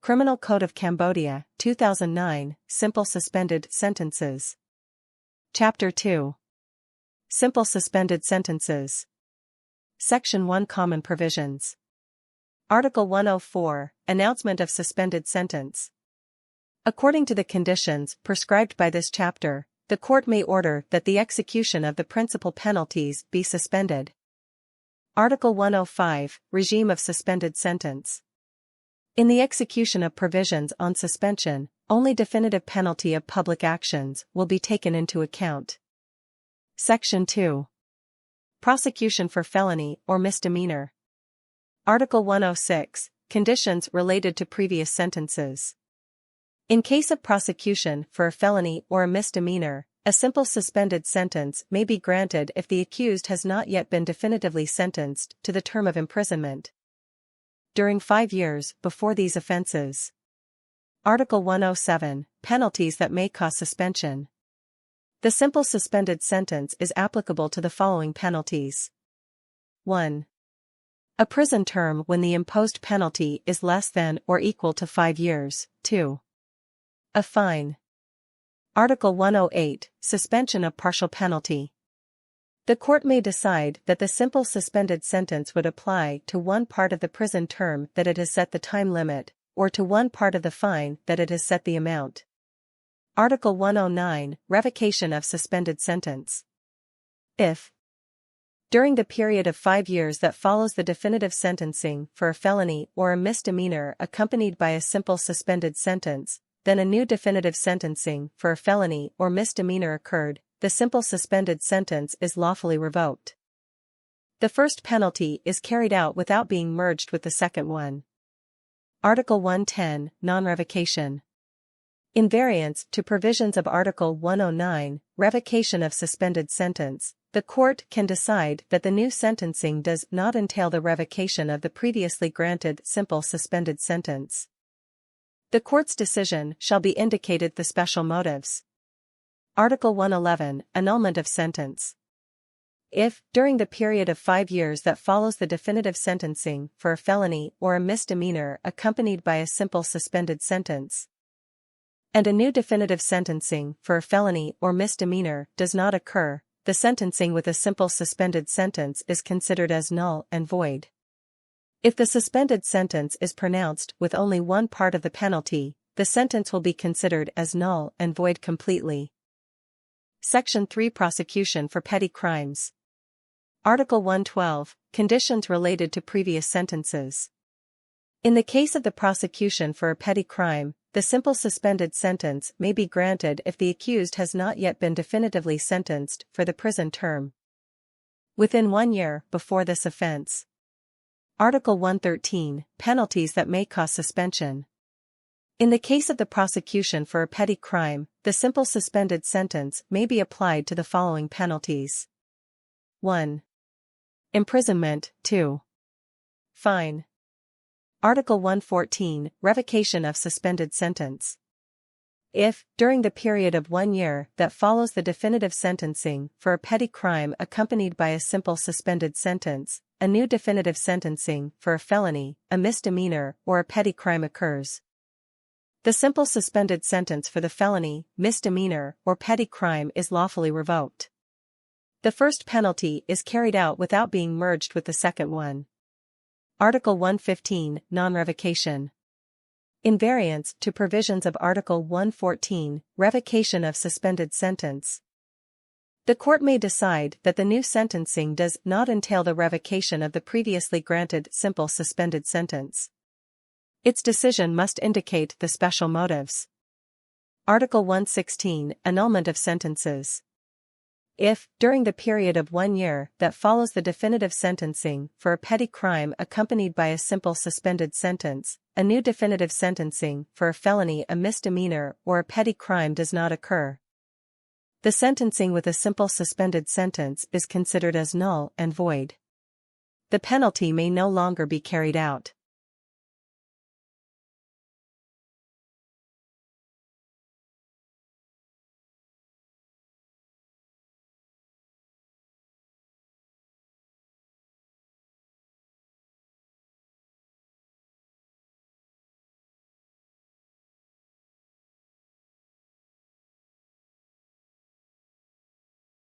Criminal Code of Cambodia, 2009, Simple Suspended Sentences. Chapter 2. Simple Suspended Sentences. Section 1 Common Provisions. Article 104, Annulment of Suspended Sentence. According to the conditions prescribed by this chapter, the court may order that the execution of the principal penalties be suspended. Article 105, Regime of Suspended Sentence. In the execution of provisions on suspension, only definitive penalty of public actions will be taken into account. Section 2. Prosecution for felony or misdemeanor. Article 106, Conditions related to previous sentences. In case of prosecution for a felony or a misdemeanor, a simple suspended sentence may be granted if the accused has not yet been definitively sentenced to the term of imprisonment during 5 years before these offences. Article 107, Penalties that may cause suspension. The simple suspended sentence is applicable to the following penalties. 1. A prison term when the imposed penalty is less than or equal to 5 years. 2. A fine. Article 108, Suspension of partial penalty. The court may decide that the simple suspended sentence would apply to one part of the prison term that it has set the time limit, or to one part of the fine that it has set the amount. Article 109, Revocation of Suspended Sentence. If, during the period of 5 years that follows the definitive sentencing for a felony or a misdemeanor accompanied by a simple suspended sentence, then a new definitive sentencing for a felony or misdemeanor occurred, the simple suspended sentence is lawfully revoked. The first penalty is carried out without being merged with the second one. Article 110, Non-Revocation. In variance to provisions of Article 109, Revocation of Suspended Sentence, the court can decide that the new sentencing does not entail the revocation of the previously granted simple suspended sentence. The court's decision shall be indicated the special motives. Article 111, Annulment of Sentence. If, during the period of 5 years that follows the definitive sentencing for a felony or a misdemeanor accompanied by a simple suspended sentence, and a new definitive sentencing for a felony or misdemeanor does not occur, the sentencing with a simple suspended sentence is considered as null and void. If the suspended sentence is pronounced with only one part of the penalty, the sentence will be considered as null and void completely. Section 3 Prosecution for Petty Crimes. Article 112, Conditions related to previous sentences. In the case of the prosecution for a petty crime, the simple suspended sentence may be granted if the accused has not yet been definitively sentenced for the prison term within 1 year before this offence. Article 113, Penalties that may cause suspension. In the case of the prosecution for a petty crime, the simple suspended sentence may be applied to the following penalties. 1. Imprisonment. 2. Fine. Article 114, Revocation of Suspended Sentence. If, during the period of 1 year that follows the definitive sentencing for a petty crime accompanied by a simple suspended sentence, a new definitive sentencing for a felony, a misdemeanor, or a petty crime occurs, the simple suspended sentence for the felony, misdemeanor, or petty crime is lawfully revoked. The first penalty is carried out without being merged with the second one. Article 115, Non-Revocation. In variance to provisions of Article 114, Revocation of Suspended Sentence, the court may decide that the new sentencing does not entail the revocation of the previously granted simple suspended sentence. Its decision must indicate the special motives. Article 116, Annulment of Sentences. If, during the period of 1 year that follows the definitive sentencing for a petty crime accompanied by a simple suspended sentence, a new definitive sentencing for a felony, a misdemeanor, or a petty crime does not occur, the sentencing with a simple suspended sentence is considered as null and void. The penalty may no longer be carried out.